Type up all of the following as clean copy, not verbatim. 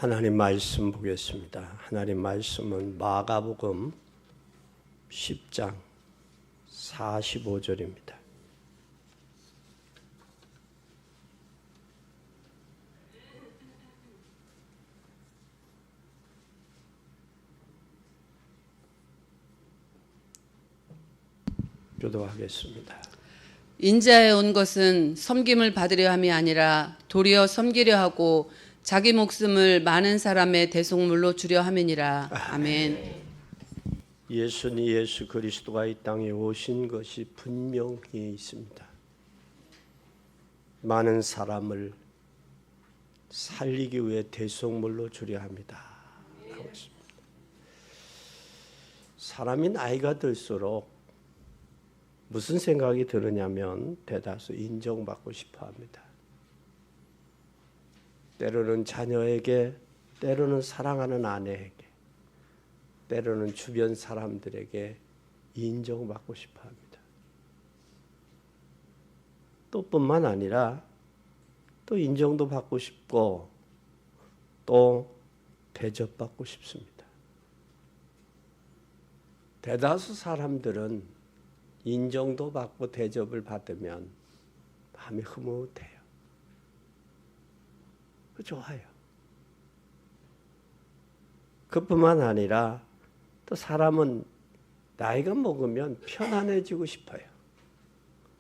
하나님 말씀 보겠습니다. 하나님 말씀은 마가복음 10장 45절입니다. 교도하겠습니다. 인자에 온 것은 섬김을 받으려 함이 아니라 도리어 섬기려 하고 자기 목숨을 많은 사람의 대속물로 주려 함이니라. 아멘. 예수 그리스도가 이 땅에 오신 것이 분명히 있습니다. 많은 사람을 살리기 위해 대속물로 주려 합니다. 하고 있습니다. 사람이 나이가 들수록 무슨 생각이 드느냐면 대다수 인정받고 싶어 합니다. 때로는 자녀에게, 때로는 사랑하는 아내에게, 때로는 주변 사람들에게 인정받고 싶어 합니다. 또 뿐만 아니라 또 인정도 받고 싶고 또 대접받고 싶습니다. 대다수 사람들은 인정도 받고 대접을 받으면 마음이 흐뭇해요. 좋아요. 그뿐만 아니라 또 사람은 나이가 먹으면 편안해지고 싶어요.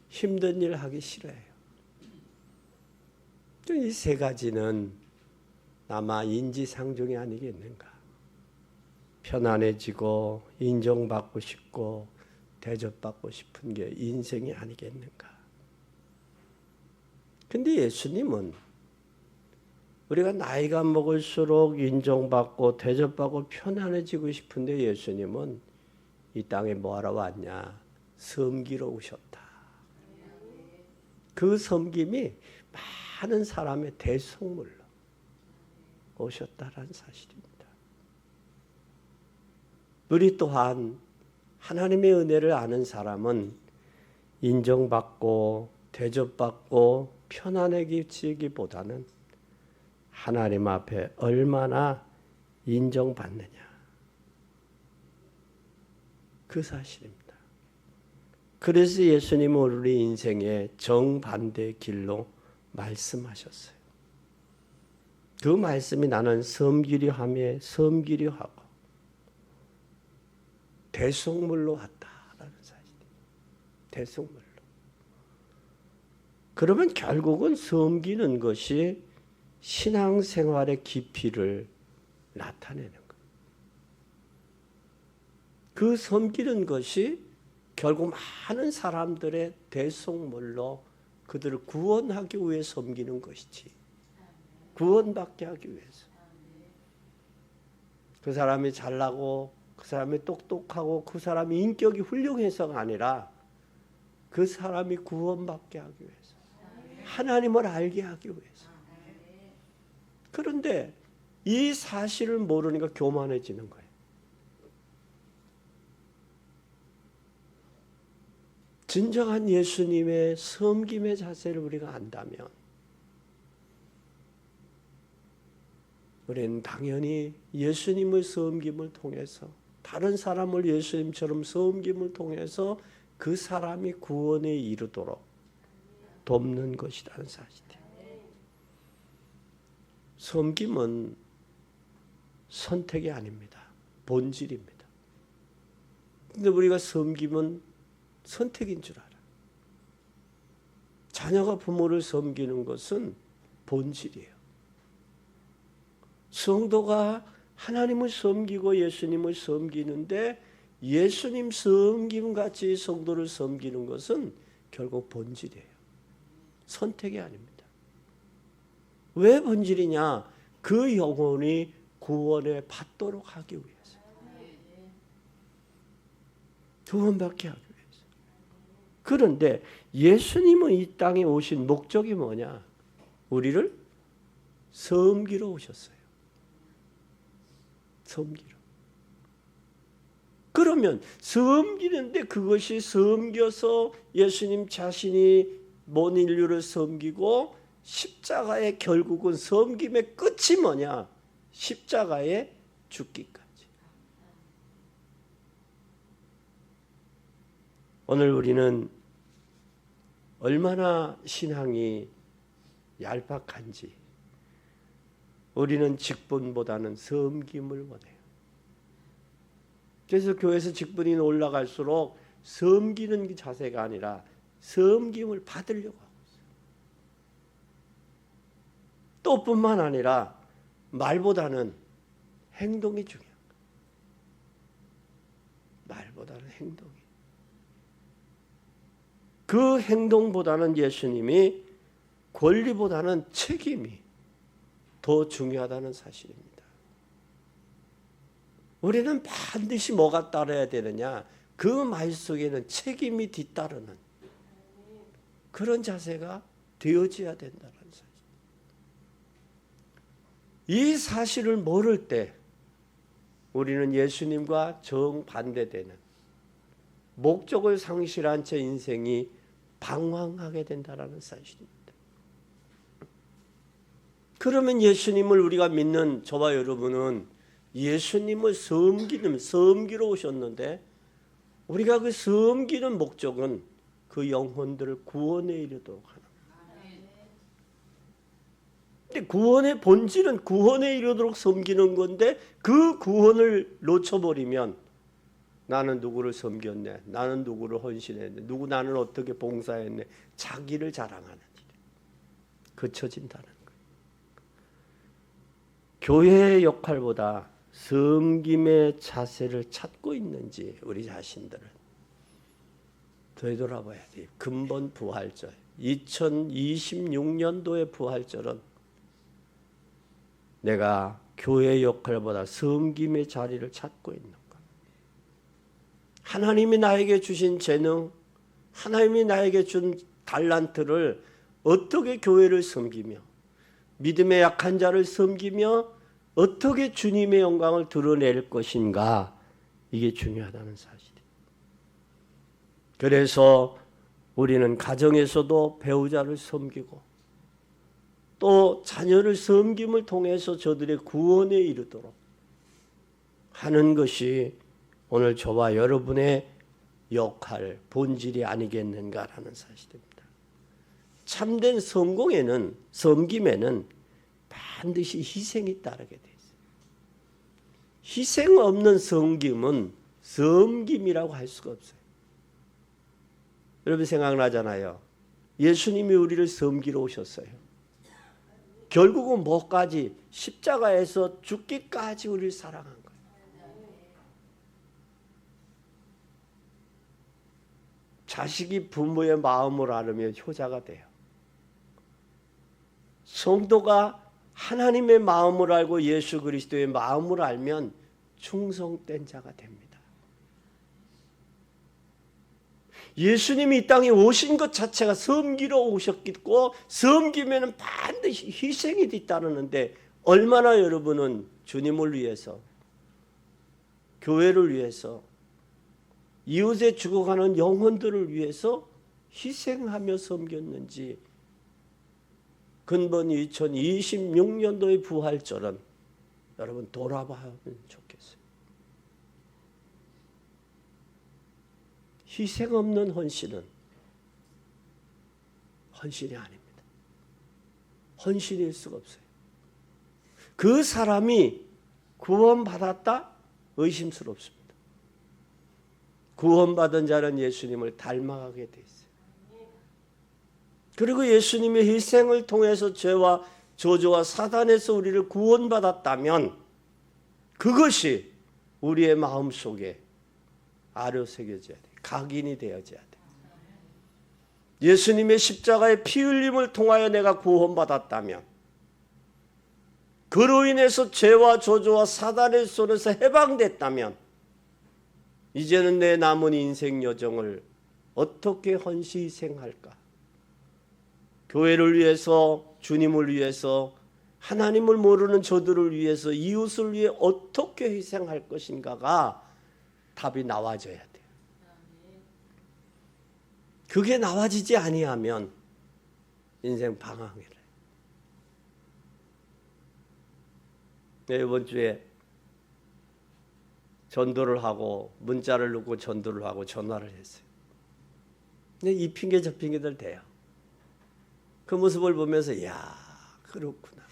힘든 일 하기 싫어해요. 이 세 가지는 아마 인지상정이 아니겠는가. 편안해지고 인정받고 싶고 대접받고 싶은 게 인생이 아니겠는가. 근데 예수님은 우리가 나이가 먹을수록 인정받고 대접받고 편안해지고 싶은데 예수님은 이 땅에 뭐하러 왔냐? 섬기러 오셨다. 그 섬김이 많은 사람의 대속물로 오셨다라는 사실입니다. 우리 또한 하나님의 은혜를 아는 사람은 인정받고 대접받고 편안해지기보다는 하나님 앞에 얼마나 인정받느냐, 그 사실입니다. 그래서 예수님은 우리 인생의 정반대의 길로 말씀하셨어요. 그 말씀이 나는 섬기려 하며 섬기려 하고 대속물로 왔다라는 사실입니다. 대속물로. 그러면 결국은 섬기는 것이 신앙생활의 깊이를 나타내는 거예요. 그 섬기는 것이 결국 많은 사람들의 대속물로 그들을 구원하기 위해 섬기는 것이지, 구원받게 하기 위해서. 그 사람이 잘나고 그 사람이 똑똑하고 그 사람이 인격이 훌륭해서가 아니라 그 사람이 구원받게 하기 위해서, 하나님을 알게 하기 위해서. 그런데 이 사실을 모르니까 교만해지는 거예요. 진정한 예수님의 섬김의 자세를 우리가 안다면 우리는 당연히 예수님의 섬김을 통해서, 다른 사람을 예수님처럼 섬김을 통해서 그 사람이 구원에 이르도록 돕는 것이라는 사실이에요. 섬김은 선택이 아닙니다. 본질입니다. 근데 우리가 섬김은 선택인 줄 알아. 자녀가 부모를 섬기는 것은 본질이에요. 성도가 하나님을 섬기고 예수님을 섬기는데 예수님 섬김같이 성도를 섬기는 것은 결국 본질이에요. 선택이 아닙니다. 왜 본질이냐? 그 영혼이 구원에 받도록 하기 위해서, 구원받게 하기 위해서. 그런데 예수님은 이 땅에 오신 목적이 뭐냐? 우리를 섬기러 오셨어요. 섬기러. 그러면 섬기는데 그것이 섬겨서 예수님 자신이 온 인류를 섬기고 십자가의 결국은 섬김의 끝이 뭐냐? 십자가에 죽기까지. 오늘 우리는 얼마나 신앙이 얄팍한지, 우리는 직분보다는 섬김을 원해요. 그래서 교회에서 직분이 올라갈수록 섬기는 자세가 아니라 섬김을 받으려고 하고 있어요. 또 뿐만 아니라 말보다는 행동이 중요한 거예요. 말보다는 행동이. 그 행동보다는 예수님이 권리보다는 책임이 더 중요하다는 사실입니다. 우리는 반드시 뭐가 따라야 되느냐? 그 말 속에는 책임이 뒤따르는 그런 자세가 되어져야 된다는 사실. 이 사실을 모를 때 우리는 예수님과 정반대되는 목적을 상실한 채 인생이 방황하게 된다는 사실입니다. 그러면 예수님을 우리가 믿는 저와 여러분은 예수님을 섬기러 오셨는데, 우리가 그 섬기는 목적은 그 영혼들을 구원에 이르도록 하는 거예요. 근데 구원의 본질은 구원에 이르도록 섬기는 건데, 그 구원을 놓쳐버리면 나는 누구를 섬겼네, 나는 누구를 헌신했네, 나는 어떻게 봉사했네, 자기를 자랑하는 일이 그쳐진다는 거예요. 교회의 역할보다 섬김의 자세를 찾고 있는지 우리 자신들은 되돌아봐야 돼요. 근본 부활절, 2026년도의 부활절은 내가 교회의 역할보다 섬김의 자리를 찾고 있는가? 하나님이 나에게 주신 재능, 하나님이 나에게 준 달란트를 어떻게 교회를 섬기며, 믿음의 약한 자를 섬기며 어떻게 주님의 영광을 드러낼 것인가, 이게 중요하다는 사실이에요. 그래서 우리는 가정에서도 배우자를 섬기고 또 자녀를 섬김을 통해서 저들의 구원에 이르도록 하는 것이 오늘 저와 여러분의 역할, 본질이 아니겠는가라는 사실입니다. 참된 성공에는, 섬김에는 반드시 희생이 따르게 돼 있어요. 희생 없는 섬김은 섬김이라고 할 수가 없어요. 여러분 생각나잖아요. 예수님이 우리를 섬기러 오셨어요. 결국은 뭐까지? 십자가에서 죽기까지 우리를 사랑한 거예요. 자식이 부모의 마음을 알으면 효자가 돼요. 성도가 하나님의 마음을 알고 예수 그리스도의 마음을 알면 충성된 자가 됩니다. 예수님이 이 땅에 오신 것 자체가 섬기러 오셨고, 섬기면 반드시 희생이 뒤따르는데, 얼마나 여러분은 주님을 위해서, 교회를 위해서, 이웃에 죽어가는 영혼들을 위해서 희생하며 섬겼는지, 근본 2026년도의 부활절은 여러분 돌아봐면 좋겠어요. 희생 없는 헌신은 헌신이 아닙니다. 헌신일 수가 없어요. 그 사람이 구원받았다? 의심스럽습니다. 구원받은 자는 예수님을 닮아가게 돼 있어요. 그리고 예수님의 희생을 통해서 죄와 저주와 사단에서 우리를 구원받았다면 그것이 우리의 마음속에 아려새겨져야 돼. 각인이 되어져야 돼. 예수님의 십자가의 피 흘림을 통하여 내가 구원받았다면, 그로 인해서 죄와 저주와 사단의 손에서 해방됐다면, 이제는 내 남은 인생 여정을 어떻게 헌신히 희생할까? 교회를 위해서, 주님을 위해서, 하나님을 모르는 저들을 위해서, 이웃을 위해 어떻게 희생할 것인가가 답이 나와져야 돼요. 그게 나와지지 아니하면 인생 방황이래. 이번 주에 전도를 하고 문자를 넣고 전도를 하고 전화를 했어요. 근데 이 핑계 저 핑계들 돼요. 그 모습을 보면서 야, 그렇구나.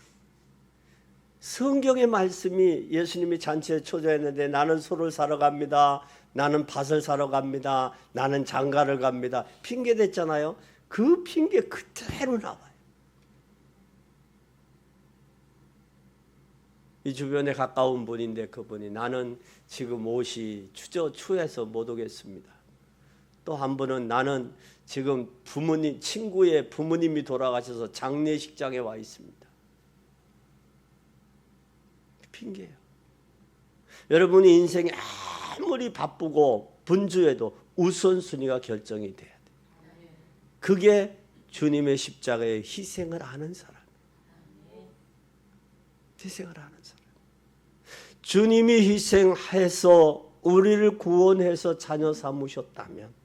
성경의 말씀이 예수님이 잔치에 초대했는데 나는 소를 사러 갑니다. 나는 밭을 사러 갑니다. 나는 장가를 갑니다. 핑계 댔잖아요. 그 핑계 그대로 나와요. 이 주변에 가까운 분인데 그분이 나는 지금 옷이 추해서 못 오겠습니다. 또 한 분은 나는 지금 친구의 부모님이 돌아가셔서 장례식장에 와 있습니다. 핑계예요. 여러분이 인생이 아무리 바쁘고 분주해도 우선순위가 결정이 돼야 돼요. 그게 주님의 십자가의 희생을 아는 사람. 희생을 아는 사람. 주님이 희생해서 우리를 구원해서 자녀 삼으셨다면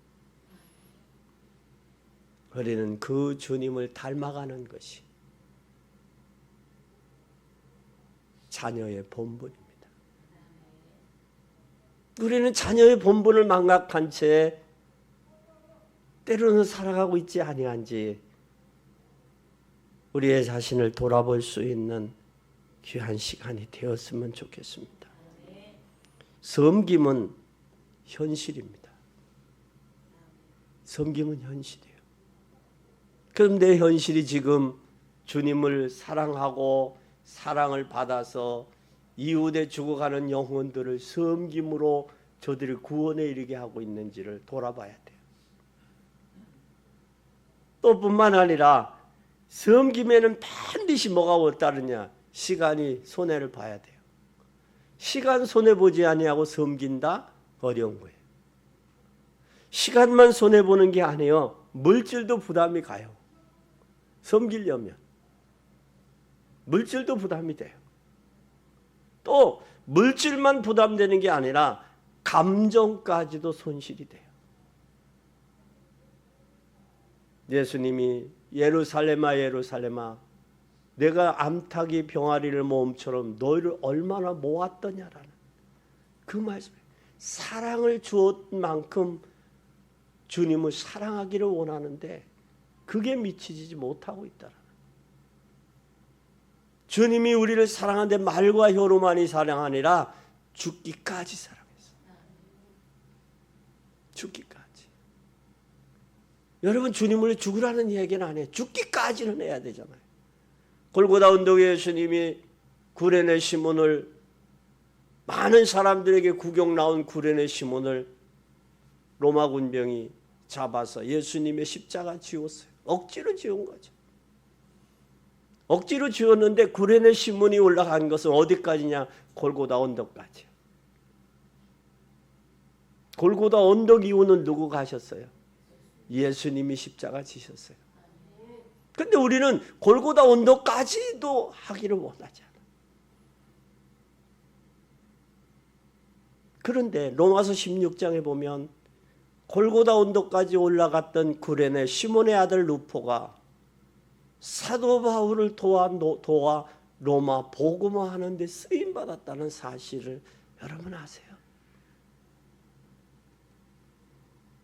우리는 그 주님을 닮아가는 것이 자녀의 본분입니다. 우리는 자녀의 본분을 망각한 채 때로는 살아가고 있지 아니한지 우리의 자신을 돌아볼 수 있는 귀한 시간이 되었으면 좋겠습니다. 섬김은 현실입니다. 섬김은 현실이에요. 그럼 내 현실이 지금 주님을 사랑하고 사랑을 받아서 이웃에 죽어가는 영혼들을 섬김으로 저들을 구원에 이르게 하고 있는지를 돌아봐야 돼요. 또 뿐만 아니라 섬김에는 반드시 뭐가 따르냐? 시간이 손해를 봐야 돼요. 시간 손해보지 아니하고 섬긴다? 어려운 거예요. 시간만 손해보는 게 아니에요. 물질도 부담이 가요. 섬기려면 물질도 부담이 돼요. 또 물질만 부담되는 게 아니라 감정까지도 손실이 돼요. 예수님이 예루살렘아 예루살렘아 내가 암탉이 병아리를 모음처럼 너희를 얼마나 모았더냐라는 그 말씀에 사랑을 주었던 만큼 주님을 사랑하기를 원하는데 그게 미치지 못하고 있다라는. 주님이 우리를 사랑하는데 말과 혀로만이 사랑 아니라 죽기까지 사랑했어요. 죽기까지. 여러분 주님을 죽으라는 얘기는 안 해요. 죽기까지는 해야 되잖아요. 골고다 언덕에 예수님이 구레네 시몬을 많은 사람들에게 구경 나온 구레네 시몬을 로마 군병이 잡아서 예수님의 십자가 지웠어요. 억지로 지운 거죠. 억지로 지웠는데 구레네 시몬이 올라간 것은 어디까지냐? 골고다 언덕까지. 골고다 언덕 이후는 누구 가셨어요? 예수님이 십자가 지셨어요. 근데 우리는 골고다 언덕까지도 하기를 원하지 않아. 그런데 로마서 16장에 보면 골고다 언덕까지 올라갔던 구레네 시몬의 아들 루포가 사도 바울을 도와 로마 복음화하는 데 쓰임 받았다는 사실을 여러분 아세요?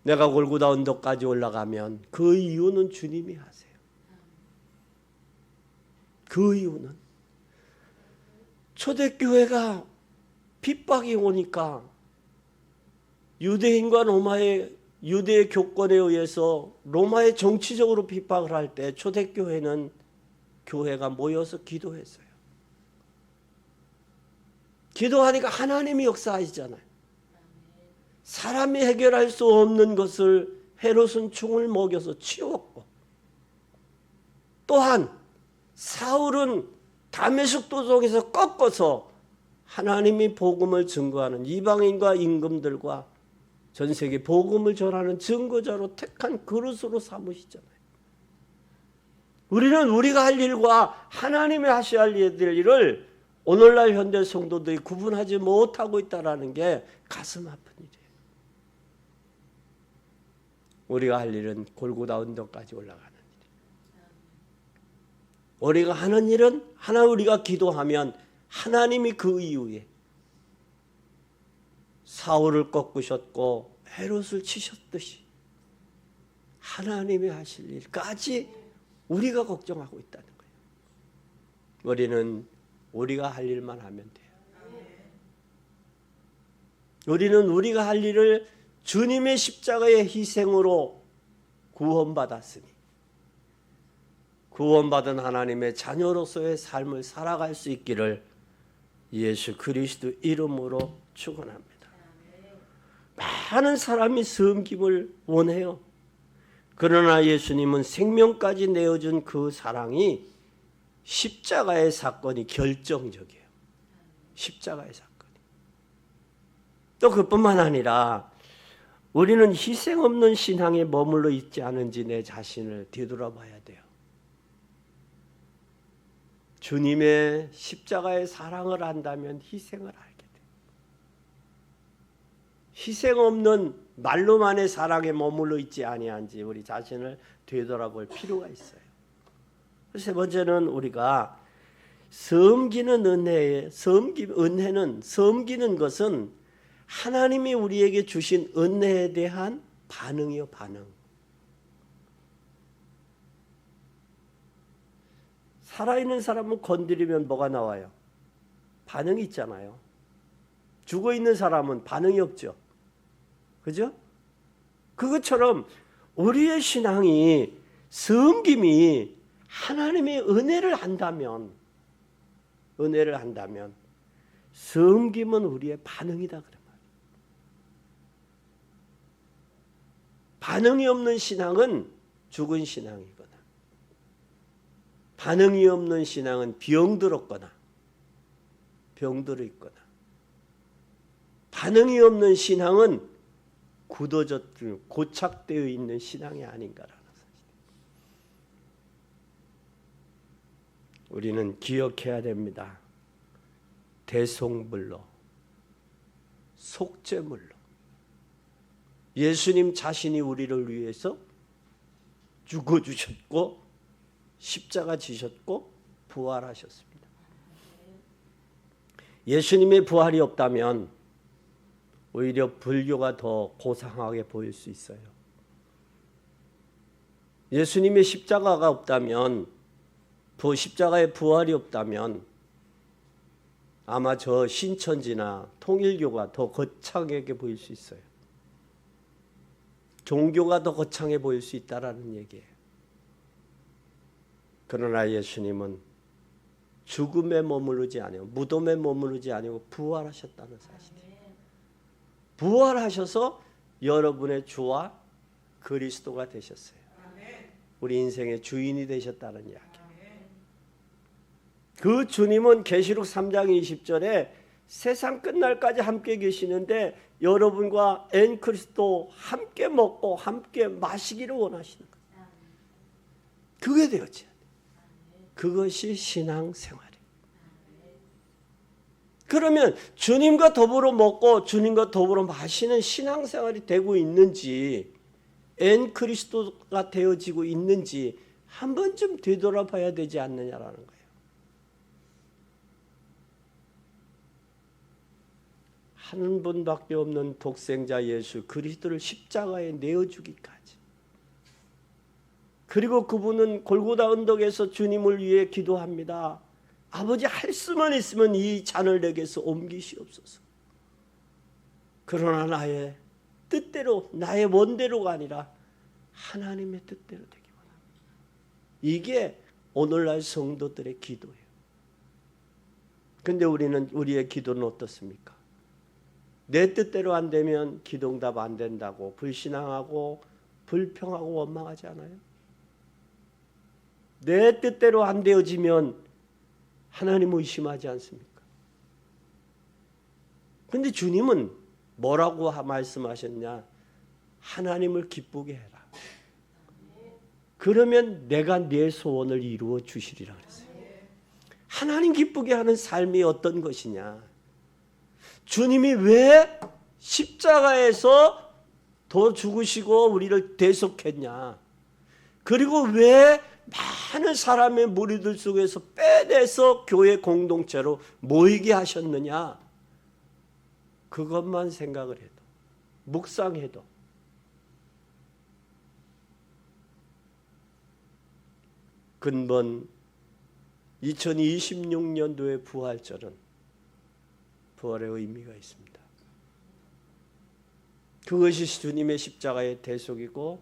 내가 골고다 언덕까지 올라가면 그 이유는 주님이 하세요. 그 이유는 초대교회가 핍박이 오니까 유대인과 로마의 유대의 교권에 의해서 로마의 정치적으로 핍박을 할 때 초대교회는 교회가 모여서 기도했어요. 기도하니까 하나님이 역사하시잖아요. 사람이 해결할 수 없는 것을 헤롯은 충을 먹여서 치웠고 또한 사울은 다메섹 도성에서 꺾어서 하나님이 복음을 증거하는 이방인과 임금들과 전 세계 복음을 전하는 증거자로 택한 그릇으로 삼으시잖아요. 우리는 우리가 할 일과 하나님이 하셔야 할 일을 오늘날 현대 성도들이 구분하지 못하고 있다는 게 가슴 아픈 일이에요. 우리가 할 일은 골고다 언덕까지 올라가는 일이에요. 우리가 하는 일은 하나 우리가 기도하면 하나님이 그 이후에 사울을 꺾으셨고 헤롯을 치셨듯이 하나님이 하실 일까지 우리가 걱정하고 있다는 거예요. 우리는 우리가 할 일만 하면 돼요. 우리는 우리가 할 일을 주님의 십자가의 희생으로 구원받았으니 구원받은 하나님의 자녀로서의 삶을 살아갈 수 있기를 예수 그리스도 이름으로 축원합니다. 많은 사람이 섬김을 원해요. 그러나 예수님은 생명까지 내어준 그 사랑이 십자가의 사건이 결정적이에요. 십자가의 사건이. 또 그뿐만 아니라 우리는 희생 없는 신앙에 머물러 있지 않은지 내 자신을 뒤돌아봐야 돼요. 주님의 십자가의 사랑을 안다면 희생을 알게 돼요. 희생 없는 말로만의 사랑에 머물러 있지 아니한지 우리 자신을 되돌아볼 필요가 있어요. 세 번째는 우리가 섬기는 은혜는 섬기는 것은 하나님이 우리에게 주신 은혜에 대한 반응이요, 반응. 살아있는 사람은 건드리면 뭐가 나와요? 반응이 있잖아요. 죽어있는 사람은 반응이 없죠. 그죠? 그것처럼 우리의 신앙이 섬김이 하나님의 은혜를 안다면 섬김은 우리의 반응이다 그래 말이에요. 반응이 없는 신앙은 죽은 신앙이거나 반응이 없는 신앙은 병들었거나 병들어 있거나 반응이 없는 신앙은 굳어졌고 고착되어 있는 신앙이 아닌가라는 사실. 우리는 기억해야 됩니다. 대속물로, 속죄물로 예수님 자신이 우리를 위해서 죽어주셨고 십자가 지셨고 부활하셨습니다. 예수님의 부활이 없다면 오히려 불교가 더 고상하게 보일 수 있어요. 예수님의 십자가가 없다면, 십자가의 부활이 없다면 아마 저 신천지나 통일교가 더 거창하게 보일 수 있어요. 종교가 더 거창해 보일 수 있다라는 얘기예요. 그러나 예수님은 죽음에 머무르지 아니고 무덤에 머무르지 아니고 부활하셨다는 사실이에요. 부활하셔서 여러분의 주와 그리스도가 되셨어요. 우리 인생의 주인이 되셨다는 이야기. 그 주님은 계시록 3장 20절에 세상 끝날까지 함께 계시는데 여러분과 엔 그리스도 함께 먹고 함께 마시기를 원하시는 거예요. 그게 되었지. 그것이 신앙생활이에요. 그러면 주님과 더불어 먹고 주님과 더불어 마시는 신앙생활이 되고 있는지 엔 그리스도가 되어지고 있는지 한 번쯤 되돌아봐야 되지 않느냐라는 거예요. 한 분밖에 없는 독생자 예수 그리스도를 십자가에 내어주기까지, 그리고 그분은 골고다 언덕에서 주님을 위해 기도합니다. 아버지, 할 수만 있으면 이 잔을 내게서 옮기시옵소서. 그러나 나의 뜻대로, 나의 원대로가 아니라 하나님의 뜻대로 되기 원합니다. 이게 오늘날 성도들의 기도예요. 근데 우리의 기도는 어떻습니까? 내 뜻대로 안 되면 기도응답 안 된다고 불신앙하고 불평하고 원망하지 않아요? 내 뜻대로 안 되어지면 하나님 의심하지 않습니까? 근데 주님은 뭐라고 말씀하셨냐? 하나님을 기쁘게 해라. 그러면 내가 내 소원을 이루어 주시리라 그랬어요. 하나님 기쁘게 하는 삶이 어떤 것이냐? 주님이 왜 십자가에서 더 죽으시고 우리를 대속했냐? 그리고 왜 많은 사람의 무리들 속에서 빼내서 교회 공동체로 모이게 하셨느냐? 그것만 생각을 해도, 묵상해도 근본 2026년도의 부활절은 부활의 의미가 있습니다. 그것이 주님의 십자가의 대속이고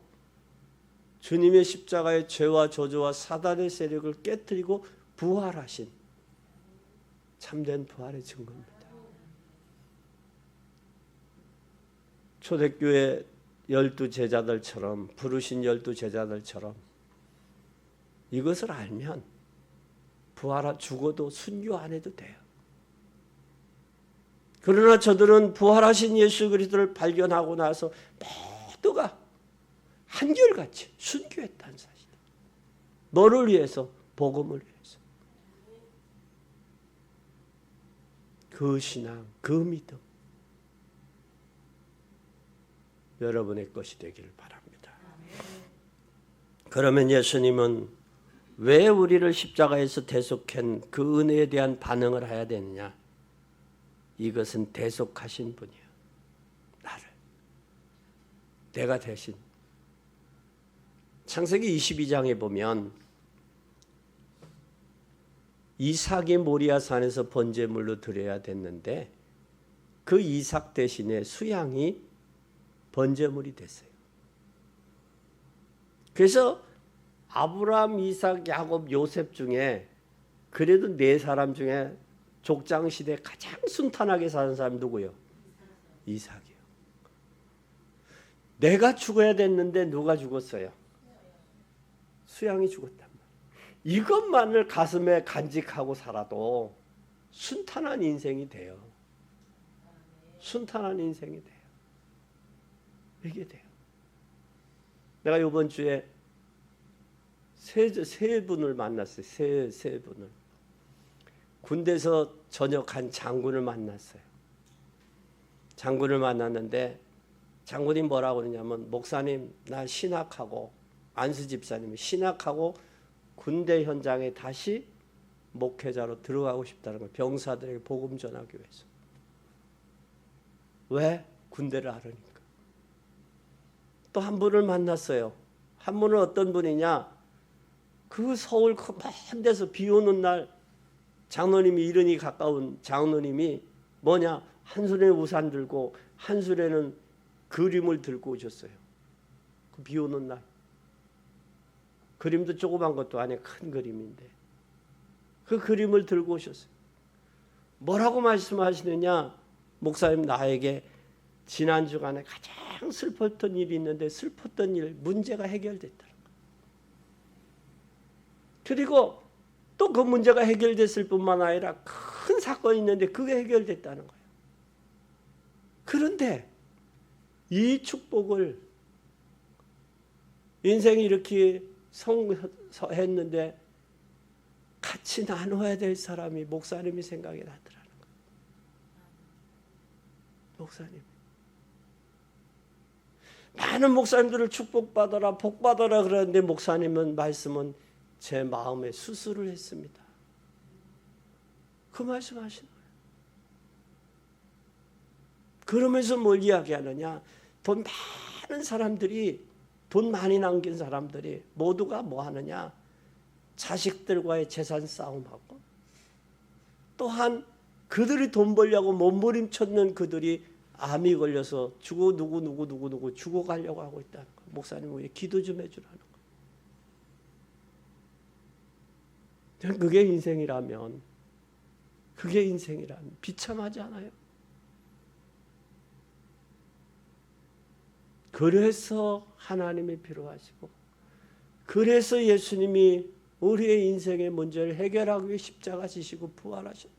주님의 십자가의 죄와 저주와 사단의 세력을 깨뜨리고 부활하신 참된 부활의 증거입니다. 초대교회 12제자들처럼 부르신 12제자들처럼 이것을 알면 죽어도 순교 안 해도 돼요. 그러나 저들은 부활하신 예수 그리스도를 발견하고 나서 모두가 한결같이 순교했다는 사실. 너를 위해서, 복음을 위해서. 그 신앙, 그 믿음 여러분의 것이 되기를 바랍니다. 그러면 예수님은 왜 우리를 십자가에서 대속한 그 은혜에 대한 반응을 해야 되느냐? 이것은 대속하신 분이야. 나를. 내가 대신. 창세기 22장에 보면 이삭이 모리아산에서 번제물로 드려야 됐는데 그 이삭 대신에 수양이 번제물이 됐어요. 그래서 아브라함, 이삭, 야곱, 요셉 중에 그래도 네 사람 중에 족장시대 가장 순탄하게 사는 사람이 누구요? 이삭이요. 내가 죽어야 됐는데 누가 죽었어요? 수양이 죽었단 말이에요. 이것만을 가슴에 간직하고 살아도 순탄한 인생이 돼요. 순탄한 인생이 돼요. 이게 돼요. 내가 이번 주에 세 분을 만났어요. 세 분을. 군대에서 전역한 장군을 만났어요. 장군을 만났는데 장군이 뭐라고 그러냐면 목사님 나 신학하고 안수 집사님이 신학하고 군대 현장에 다시 목회자로 들어가고 싶다는 거예요. 병사들에게 복음 전하기 위해서. 왜? 군대를 알으니까. 또 한 분을 만났어요. 한 분은 어떤 분이냐? 그 서울 먼 데서 비 오는 날 장로님이 이른이 가까운 장로님이 뭐냐? 한 손에 우산 들고 한 손에는 그림을 들고 오셨어요. 그 비 오는 날. 그림도 조그만 것도 아니에요. 큰 그림인데. 그 그림을 들고 오셨어요. 뭐라고 말씀하시느냐? 목사님 나에게 지난 주간에 가장 슬펐던 일이 있는데 슬펐던 일, 문제가 해결됐다는 거예요. 그리고 또 그 문제가 해결됐을 뿐만 아니라 큰 사건이 있는데 그게 해결됐다는 거예요. 그런데 이 축복을 인생이 이렇게 성했는데 같이 나눠야 될 사람이 목사님이 생각이 나더라는 거예요. 목사님. 많은 목사님들을 축복받아라 복받아라 그러는데 목사님은 말씀은 제 마음에 수술을 했습니다. 그 말씀하시는 거예요. 그러면서 뭘 이야기하느냐? 돈 많은 사람들이 돈 많이 남긴 사람들이 모두가 뭐 하느냐? 자식들과의 재산 싸움하고 또한 그들이 돈 벌려고 몸부림쳤는 그들이 암이 걸려서 누구 죽어가려고 하고 있다는 거예요. 목사님 왜 기도 좀 해주라는 거예요. 그게 인생이라면 비참하지 않아요? 그래서 하나님이 필요하시고 그래서 예수님이 우리의 인생의 문제를 해결하기 위해 십자가 지시고 부활하셨다.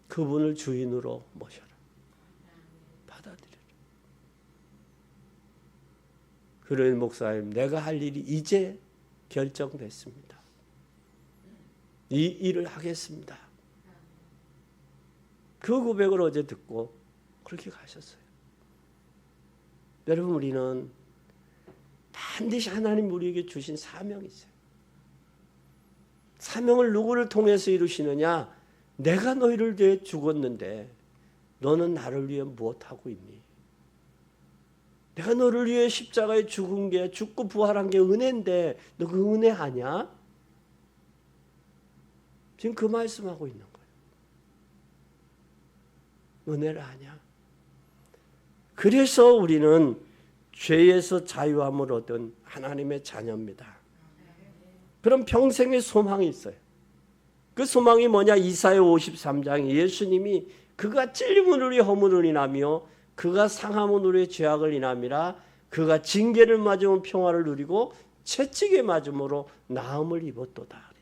그분을 주인으로 모셔라. 받아들여라. 그런 목사님 내가 할 일이 이제 결정됐습니다. 이 일을 하겠습니다. 그 고백을 어제 듣고 그렇게 가셨어요. 여러분 우리는 반드시 하나님 우리에게 주신 사명이 있어요. 사명을 누구를 통해서 이루시느냐? 내가 너희를 위해 죽었는데 너는 나를 위해 무엇하고 있니? 내가 너를 위해 십자가에 죽은 게, 죽고 부활한 게 은혜인데 너 그 은혜 아냐? 지금 그 말씀하고 있는 거예요. 은혜를 아냐? 그래서 우리는 죄에서 자유함을 얻은 하나님의 자녀입니다. 그럼 평생의 소망이 있어요. 그 소망이 뭐냐? 이사야 53장 예수님이 그가 찔림은 우리의 허물을 인하며 그가 상함은 우리의 죄악을 인함이라 그가 징계를 맞으면 평화를 누리고 채찍에 맞음으로 나음을 입었도다.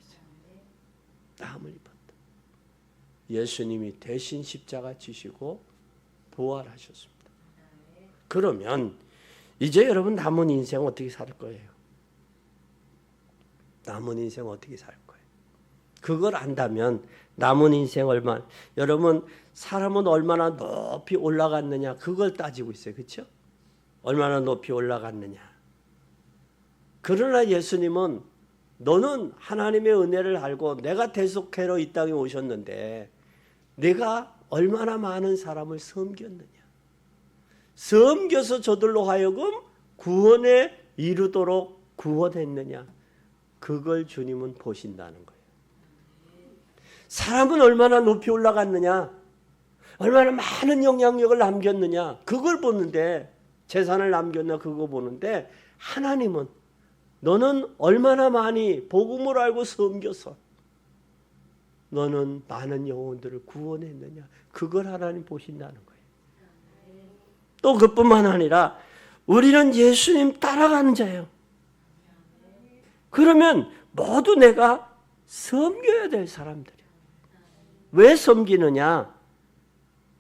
나음을 입었다. 예수님이 대신 십자가 지시고 부활하셨습니다. 그러면 이제 여러분 남은 인생 어떻게 살 거예요? 남은 인생 어떻게 살 거예요? 그걸 안다면 남은 인생 얼마, 여러분 사람은 얼마나 높이 올라갔느냐 그걸 따지고 있어요. 그렇죠? 얼마나 높이 올라갔느냐. 그러나 예수님은 너는 하나님의 은혜를 알고 내가 대속하러 이 땅에 오셨는데 내가 얼마나 많은 사람을 섬겼느냐. 섬겨서 저들로 하여금 구원에 이르도록 구원했느냐. 그걸 주님은 보신다는 거예요. 사람은 얼마나 높이 올라갔느냐, 얼마나 많은 영향력을 남겼느냐 그걸 보는데, 재산을 남겼나 그거 보는데, 하나님은 너는 얼마나 많이 복음을 알고 섬겨서 너는 많은 영혼들을 구원했느냐 그걸 하나님 보신다는 거예요. 또 그뿐만 아니라 우리는 예수님 따라가는 자예요. 그러면 모두 내가 섬겨야 될 사람들이에요. 왜 섬기느냐?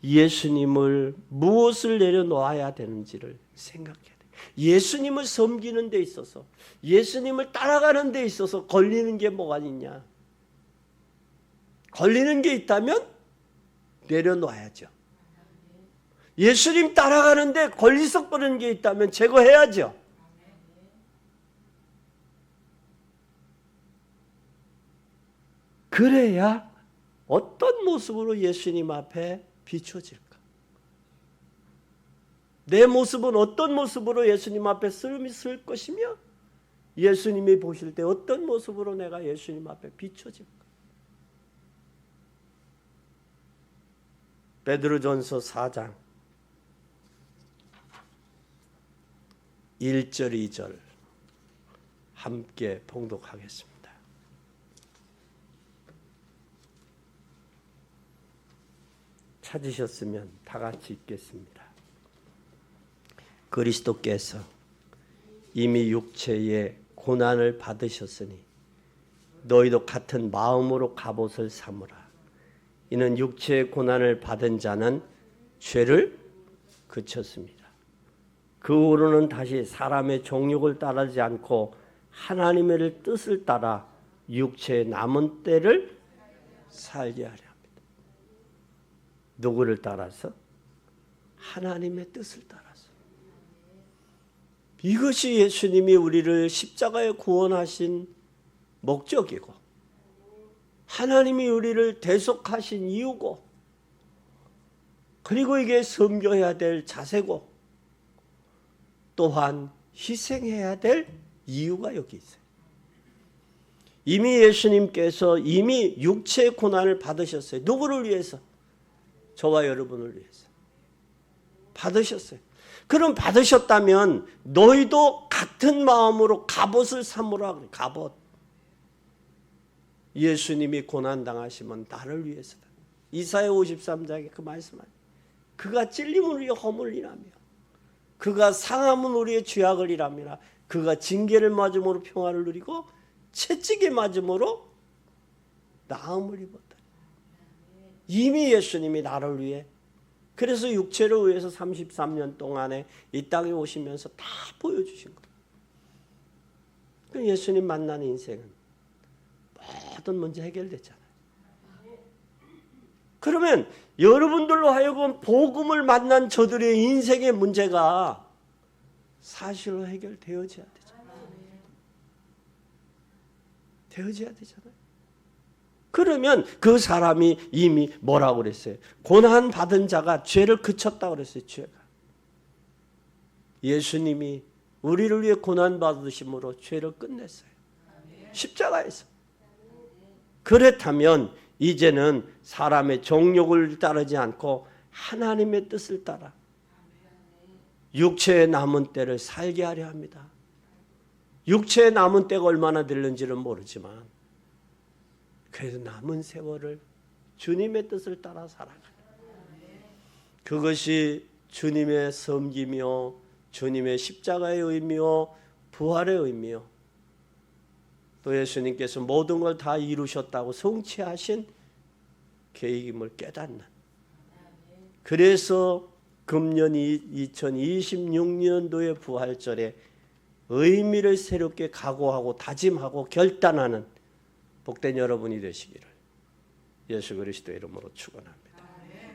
예수님을 무엇을 내려놓아야 되는지를 생각해야 돼요. 예수님을 섬기는 데 있어서, 예수님을 따라가는 데 있어서 걸리는 게 뭐가 있냐? 걸리는 게 있다면 내려놓아야죠. 예수님 따라가는데 걸리석거리는 게 있다면 제거해야죠. 그래야 어떤 모습으로 예수님 앞에 비춰질까? 내 모습은 어떤 모습으로 예수님 앞에 쓸 것이며 예수님이 보실 때 어떤 모습으로 내가 예수님 앞에 비춰질까? 베드로전서 4장 1절 2절 함께 봉독하겠습니다. 찾으셨으면 다 같이 읽겠습니다. 그리스도께서 이미 육체의 고난을 받으셨으니 너희도 같은 마음으로 갑옷을 삼으라. 이는 육체의 고난을 받은 자는 죄를 그쳤습니다. 그 후로는 다시 사람의 정욕을 따르지 않고 하나님의 뜻을 따라 육체의 남은 때를 살게 하려 합니다. 누구를 따라서? 하나님의 뜻을 따라서. 이것이 예수님이 우리를 십자가에 구원하신 목적이고 하나님이 우리를 대속하신 이유고, 그리고 이게 섬겨야 될 자세고 또한 희생해야 될 이유가 여기 있어요. 이미 예수님께서 이미 육체의 고난을 받으셨어요. 누구를 위해서? 저와 여러분을 위해서 받으셨어요. 그럼 받으셨다면 너희도 같은 마음으로 갑옷을 삼으라 그래. 갑옷. 예수님이 고난당하시면 나를 위해서다. 이사야 53장에 그 말씀하니 그가 찔림은 우리의 허물을 인하며 그가 상함은 우리의 죄악을 인함이라. 그가 징계를 맞음으로 평화를 누리고 채찍에 맞음으로 나음을 입었다. 이미 예수님이 나를 위해, 그래서 육체를 위해서 33년 동안에 이 땅에 오시면서 다 보여주신 거예요. 예수님 만나는 인생은 모든 문제 해결됐잖아요. 그러면 여러분들로 하여금 복음을 만난 저들의 인생의 문제가 사실로 해결되어져야 되죠. 되어져야 되잖아요. 그러면 그 사람이 이미 뭐라고 그랬어요? 고난 받은 자가 죄를 그쳤다고 그랬어요. 죄가. 예수님이 우리를 위해 고난 받으심으로 죄를 끝냈어요. 십자가에서. 그렇다면 이제는 사람의 정욕을 따르지 않고 하나님의 뜻을 따라 육체의 남은 때를 살게 하려 합니다. 육체의 남은 때가 얼마나 될는지는 모르지만 그래도 남은 세월을 주님의 뜻을 따라 살아가요. 그것이 주님의 섬기며 주님의 십자가의 의미요 부활의 의미요 또 예수님께서 모든 걸 다 이루셨다고 성취하신 계획임을 깨닫는, 그래서 금년 2026년도의 부활절에 의미를 새롭게 각오하고 다짐하고 결단하는 복된 여러분이 되시기를 예수 그리스도의 이름으로 축원합니다.